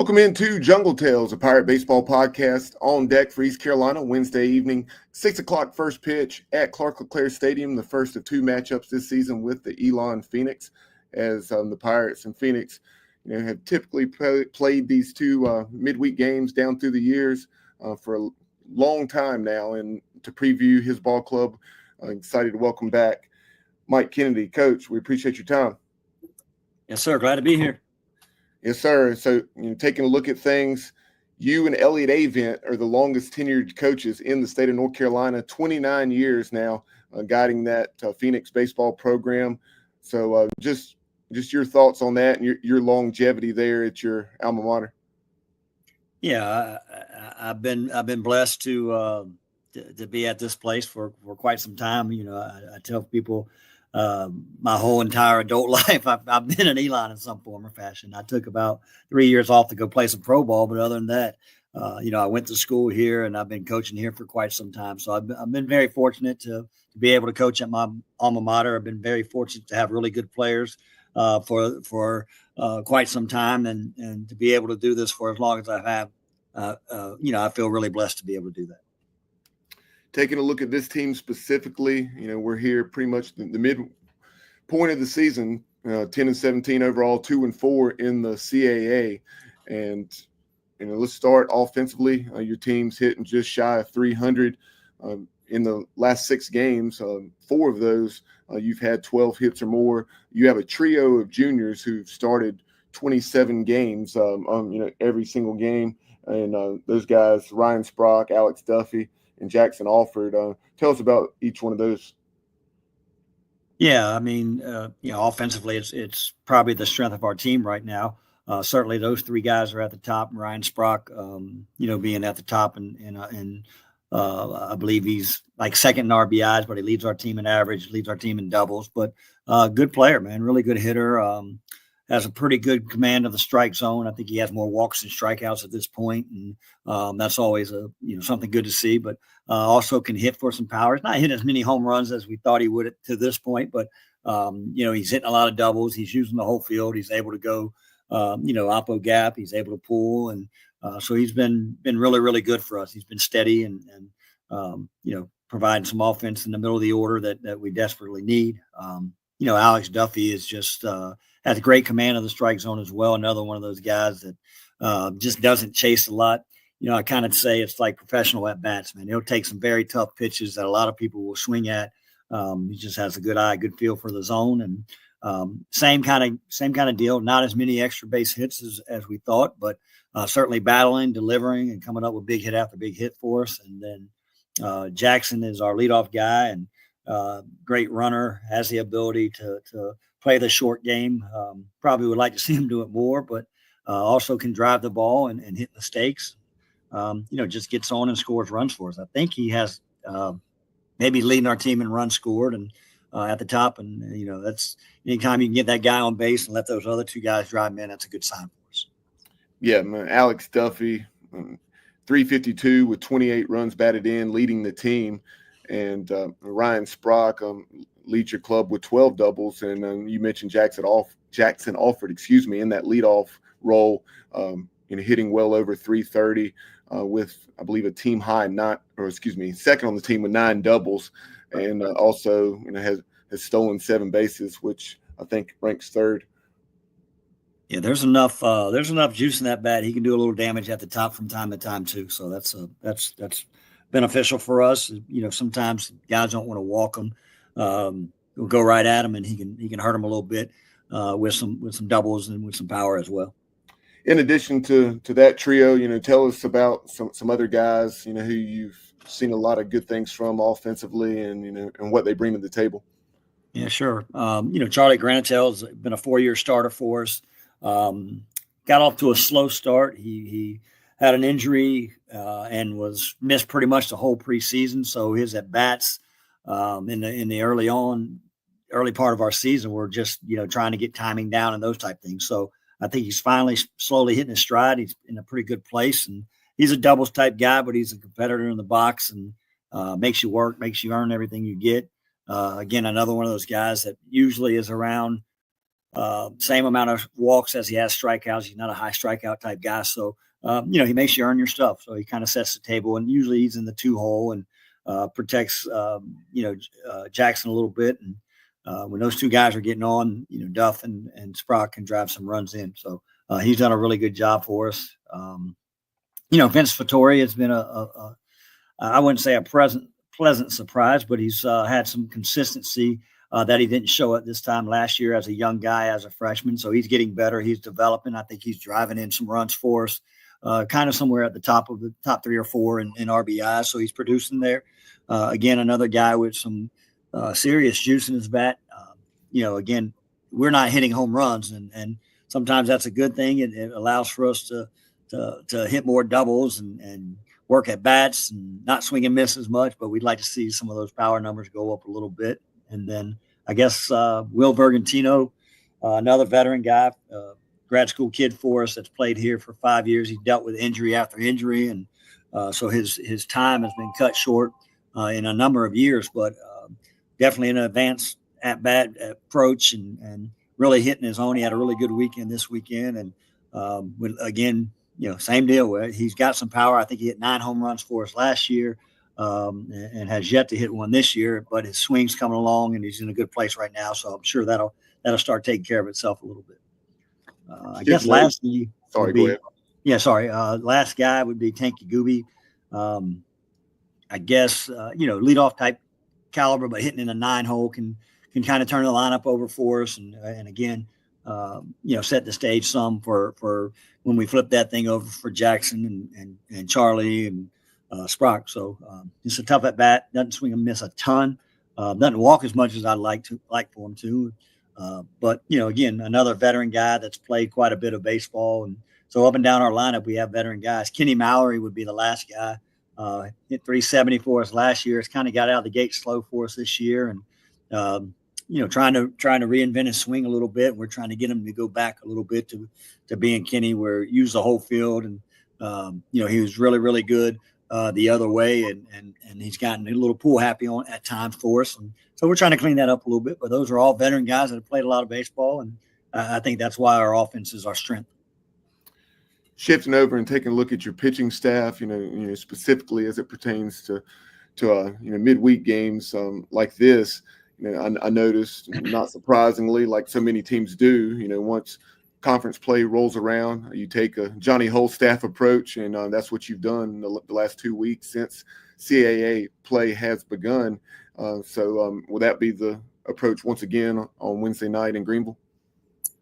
Welcome into Jungle Tales, a Pirate Baseball podcast on deck for East Carolina Wednesday evening, 6 o'clock first pitch at Clark-LeClair Stadium, the first of two matchups this season with the Elon Phoenix, as the Pirates and Phoenix have typically played these two midweek games down through the years for a long time now. And to preview his ball club, I'm excited to welcome back Mike Kennedy. Coach, we appreciate your time. Yes, sir. Glad to be here. Yes, sir. So, taking a look at things, you and Elliott Avent are the longest tenured coaches in the state of North Carolina, 29 years now, guiding that Phoenix baseball program. So, just your thoughts on that and your longevity there at your alma mater. Yeah, I've been blessed to be at this place for quite some time. I tell people. My whole entire adult life, I've been an Elon in some form or fashion. I took about 3 years off to go play some pro ball, but other than that, I went to school here and I've been coaching here for quite some time. So I've been very fortunate to be able to coach at my alma mater. I've been very fortunate to have really good players for quite some time, and to be able to do this for as long as I have. I feel really blessed to be able to do that. Taking a look at this team specifically, we're here pretty much the midpoint of the season, 10-17 overall, 2-4 in the CAA. And, let's start offensively. Your team's hitting just shy of 300 in the last 6 games. 4 of those, you've had 12 hits or more. You have a trio of juniors who've started 27 games, every single game. And those guys, Ryan Sprock, Alex Duffy, and Jackson Alford. Tell us about each one of those. Yeah, offensively, it's probably the strength of our team right now. Certainly, those 3 guys are at the top. Ryan Sprock, being at the top, and I believe he's like second in RBIs, but he leads our team in average, leads our team in doubles. But good player, man, really good hitter. Has a pretty good command of the strike zone. I think he has more walks than strikeouts at this point, and that's always something good to see. But also can hit for some power. He's not hitting as many home runs as we thought he would to this point, but he's hitting a lot of doubles. He's using the whole field. He's able to go, oppo gap. He's able to pull, and so he's been really, really good for us. He's been steady and providing some offense in the middle of the order that we desperately need. Alex Duffy is just has a great command of the strike zone as well. Another one of those guys that just doesn't chase a lot. I kind of say it's like professional at bats, man. He'll take some very tough pitches that a lot of people will swing at. He just has a good eye, good feel for the zone, and same kind of deal. Not as many extra base hits as we thought, but certainly battling, delivering, and coming up with big hit after big hit for us. And then Jackson is our leadoff guy, and great runner, has the ability to play the short game. Probably would like to see him do it more, but also can drive the ball and hit the stakes. Just gets on and scores runs for us. I think he has maybe leading our team in runs scored and at the top. And, that's anytime you can get that guy on base and let those other 2 guys drive him in, that's a good sign for us. Yeah, man. Alex Duffy, 352 with 28 runs batted in, leading the team. And Ryan Sprock leads your club with 12 doubles. And you mentioned Jackson Alford, in that leadoff role, hitting well over 330 with, I believe, a team high second on the team with 9 doubles, and also has stolen 7 bases, which I think ranks 3rd. Yeah, there's enough juice in that bat. He can do a little damage at the top from time to time too. So that's beneficial for us. Sometimes guys don't want to walk him. We'll go right at him, and he can hurt him a little bit with some doubles and with some power as well. In addition to that trio, tell us about some other guys, who you've seen a lot of good things from offensively, and what they bring to the table. Yeah, sure. Charlie Granatel's been a 4-year starter for us. Got off to a slow start. He had an injury and was missed pretty much the whole preseason. So his at bats in the early part of our season were just trying to get timing down and those type things. So I think he's finally slowly hitting his stride. He's in a pretty good place, and he's a doubles type guy, but he's a competitor in the box and makes you work, makes you earn everything you get. Again, another one of those guys that usually is around same amount of walks as he has strikeouts. He's not a high strikeout type guy. So, he makes you earn your stuff. So he kind of sets the table, and usually he's in the 2 hole and protects, Jackson a little bit. And when those two guys are getting on, Duff and Sprock can drive some runs in. So he's done a really good job for us. Vince Vittori has been I wouldn't say a pleasant surprise, but he's had some consistency that he didn't show at this time last year as a young guy, as a freshman. So he's getting better. He's developing. I think he's driving in some runs for us, kind of somewhere at the top of the top 3 or 4 in RBI. So he's producing there. Again, another guy with some serious juice in his bat. Again, we're not hitting home runs, and sometimes that's a good thing. It allows for us to hit more doubles and work at bats and not swing and miss as much, but we'd like to see some of those power numbers go up a little bit. And then I guess Will Vergantino, another veteran guy, grad school kid for us that's played here for 5 years. He dealt with injury after injury, and so his time has been cut short in a number of years, but definitely an advanced at-bat approach and really hitting his own. He had a really good weekend this weekend, and again, same deal. He's got some power. I think he hit 9 home runs for us last year, and has yet to hit one this year. But his swing's coming along, and he's in a good place right now. So I'm sure that'll start taking care of itself a little bit. I guess lastly, sorry, go ahead. Yeah, sorry. Last guy would be Tanky Gooby. I guess leadoff type caliber, but hitting in a 9-hole can kind of turn the lineup over for us, and again, set the stage some for when we flip that thing over for Jackson and Charlie and Sprock. So it's a tough at bat. Doesn't swing and miss a ton. Doesn't walk as much as I'd like for him to. But again, another veteran guy that's played quite a bit of baseball, and so up and down our lineup we have veteran guys. Kenny Mallory would be the last guy. Hit 370 for us last year. It's kind of got out of the gate slow for us this year, and trying to reinvent his swing a little bit. We're trying to get him to go back a little bit to being Kenny, where use the whole field, and he was really, really good the other way, and he's gotten a little pool happy on at times for us, and so we're trying to clean that up a little bit. But those are all veteran guys that have played a lot of baseball, and I think that's why our offense is our strength. Shifting over and taking a look at your pitching staff, specifically as it pertains to midweek games like this. I noticed, not surprisingly, like so many teams do, once conference play rolls around, you take a Johnny Holstaff approach, and that's what you've done the last 2 weeks since CAA play has begun. So will that be the approach once again on Wednesday night in Greenville?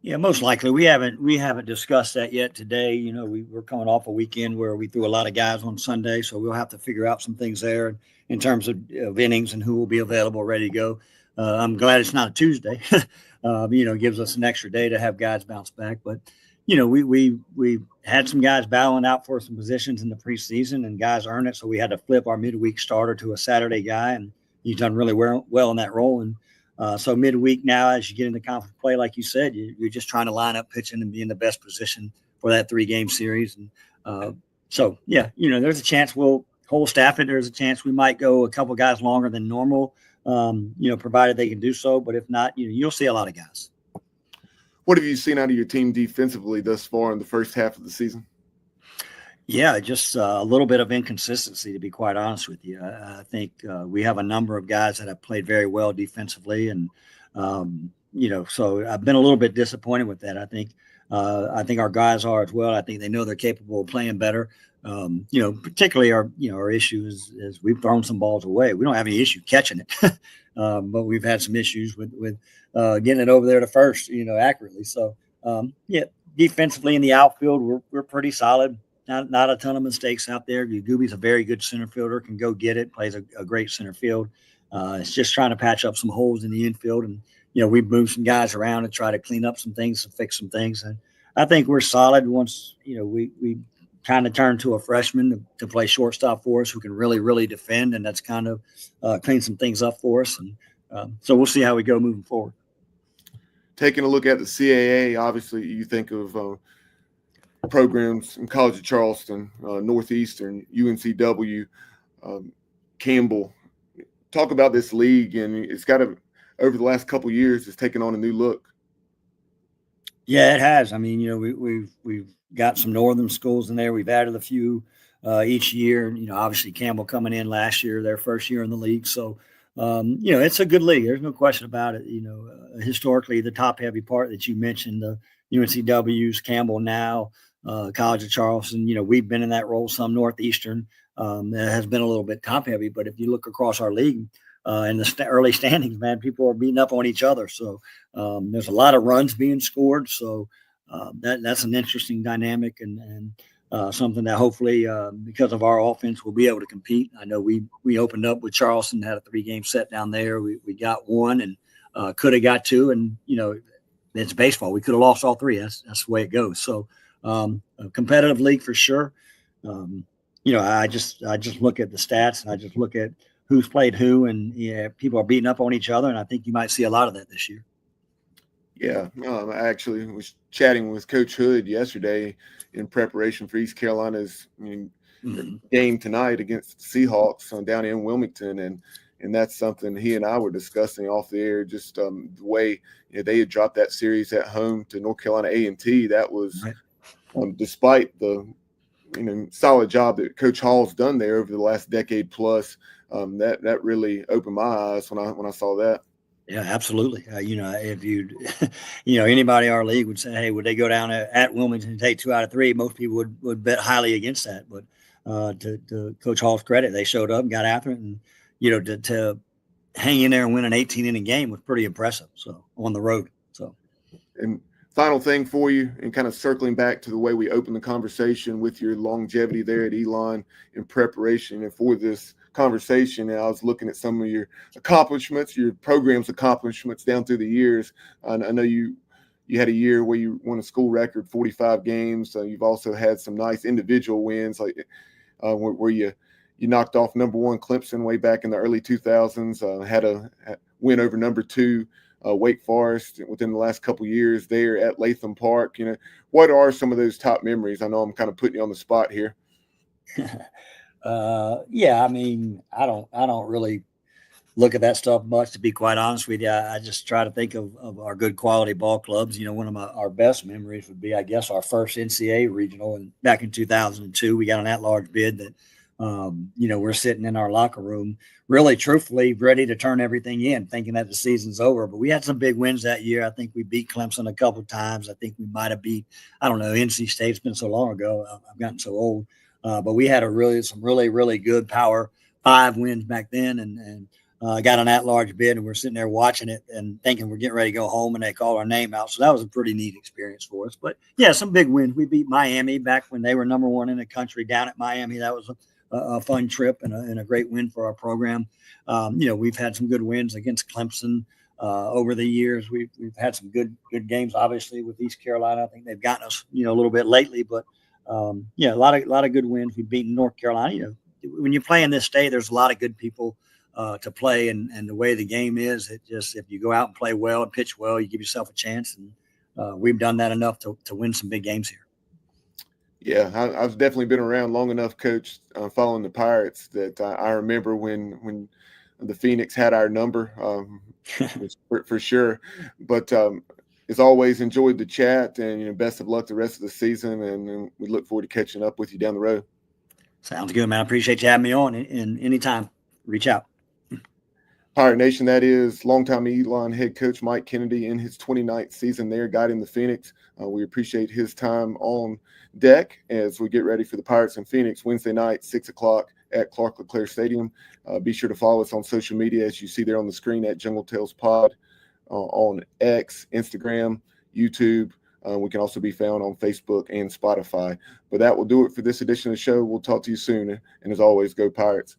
Yeah, most likely. We haven't discussed that yet today. We're coming off a weekend where we threw a lot of guys on Sunday, so we'll have to figure out some things there in terms of innings and who will be available, ready to go. I'm glad it's not a Tuesday. Gives us an extra day to have guys bounce back. But we had some guys battling out for some positions in the preseason, and guys earn it. So we had to flip our midweek starter to a Saturday guy, and he's done really well in that role. And so midweek now, as you get into conference play, like you said, you're just trying to line up pitching and be in the best position for that 3-game series. And there's a chance we'll whole staff it. There's a chance we might go a couple guys longer than normal, provided they can do so. But if not, you'll see a lot of guys. What have you seen out of your team defensively thus far in the first half of the season? Yeah, just a little bit of inconsistency, to be quite honest with you. I think we have a number of guys that have played very well defensively, and so I've been a little bit disappointed with that. I think our guys are as well. I think they know they're capable of playing better. Particularly our issue is we've thrown some balls away. We don't have any issue catching it, but we've had some issues with getting it over there to first, accurately. So defensively in the outfield, we're pretty solid. Not a ton of mistakes out there. Gooby's a very good center fielder, can go get it, plays a great center field. It's just trying to patch up some holes in the infield. And, we've moved some guys around and try to clean up some things and fix some things. And I think we're solid once, we kind of turned to a freshman to play shortstop for us who can really, really defend. And that's kind of cleaned some things up for us. And so we'll see how we go moving forward. Taking a look at the CAA, obviously you think of programs in College of Charleston, Northeastern, UNCW, Campbell. Talk about this league, and it's got over the last couple of years, it's taken on a new look. Yeah, it has. I mean, we've got some northern schools in there. We've added a few each year. Obviously Campbell coming in last year, their first year in the league. So, it's a good league. There's no question about it. Historically, the top heavy part that you mentioned, the UNCW's, Campbell now, College of Charleston. We've been in that role. Some Northeastern that has been a little bit top heavy. But if you look across our league in the early standings, man, people are beating up on each other. So. There's a lot of runs being scored, so that's an interesting dynamic and something that hopefully, because of our offense, we'll be able to compete. I know we opened up with Charleston, had a 3-game set down there. We got one and could have got two, and it's baseball. We could have lost all three. That's the way it goes. So a competitive league for sure. I just look at the stats and I just look at who's played who, and people are beating up on each other, and I think you might see a lot of that this year. Yeah, I actually was chatting with Coach Hood yesterday in preparation for East Carolina's game tonight against the Seahawks down in Wilmington, and that's something he and I were discussing off the air. Just the way they had dropped that series at home to North Carolina A&T. That was despite the solid job that Coach Hall's done there over the last decade plus. That really opened my eyes when I saw that. Yeah, absolutely. If you, anybody in our league would say, hey, would they go down at Wilmington and take 2 out of 3? Most people would bet highly against that. But to Coach Hall's credit, they showed up and got after it. And, to hang in there and win an 18-inning game was pretty impressive. So on the road. So. And final thing for you, and kind of circling back to the way we opened the conversation with your longevity there at Elon in preparation and for this conversation, and I was looking at some of your accomplishments, your program's accomplishments down through the years. I know you had a year where you won a school record 45 games. You've also had some nice individual wins, like where you knocked off number 1 Clemson way back in the early 2000s. Had a win over number 2 Wake Forest within the last couple of years there at Latham Park. What are some of those top memories? I know I'm kind of putting you on the spot here. Yeah, I mean, I don't really look at that stuff much, to be quite honest with you. I just try to think of our good quality ball clubs. One of our best memories would be, I guess, our first NCAA regional, and back in 2002, we got an at-large bid that, we're sitting in our locker room, really truthfully ready to turn everything in, thinking that the season's over. But we had some big wins that year. I think we beat Clemson a couple of times. I think we might have beat, I don't know, NC State's been so long ago. I've gotten so old. But we had some really good Power 5 wins back then, and got an at-large bid, and we're sitting there watching it and thinking we're getting ready to go home, and they call our name out. So that was a pretty neat experience for us. But yeah, some big wins. We beat Miami back when they were number 1 in the country down at Miami. That was a fun trip and a great win for our program. We've had some good wins against Clemson over the years. We've had some good games, obviously, with East Carolina. I think they've gotten us, a little bit lately, but a lot of good wins. We've beaten North Carolina. When you play in this state, there's a lot of good people to play, and the way the game is, it just, if you go out and play well and pitch well, you give yourself a chance, and we've done that enough to win some big games here. Yeah, I've definitely been around long enough, Coach, following the Pirates, that I remember when the Phoenix had our number, for sure. But as always, enjoyed the chat, and best of luck the rest of the season, and we look forward to catching up with you down the road. Sounds good, man. I appreciate you having me on, and anytime, reach out. Pirate Nation, that is longtime Elon head coach Mike Kennedy in his 29th season there guiding the Phoenix. We appreciate his time on deck as we get ready for the Pirates and Phoenix Wednesday night, 6 o'clock at Clark-LeClair Stadium. Be sure to follow us on social media, as you see there on the screen, at Jungle Tales Pod on X, Instagram, YouTube. We can also be found on Facebook and Spotify. But that will do it for this edition of the show. We'll talk to you soon. And as always, go Pirates.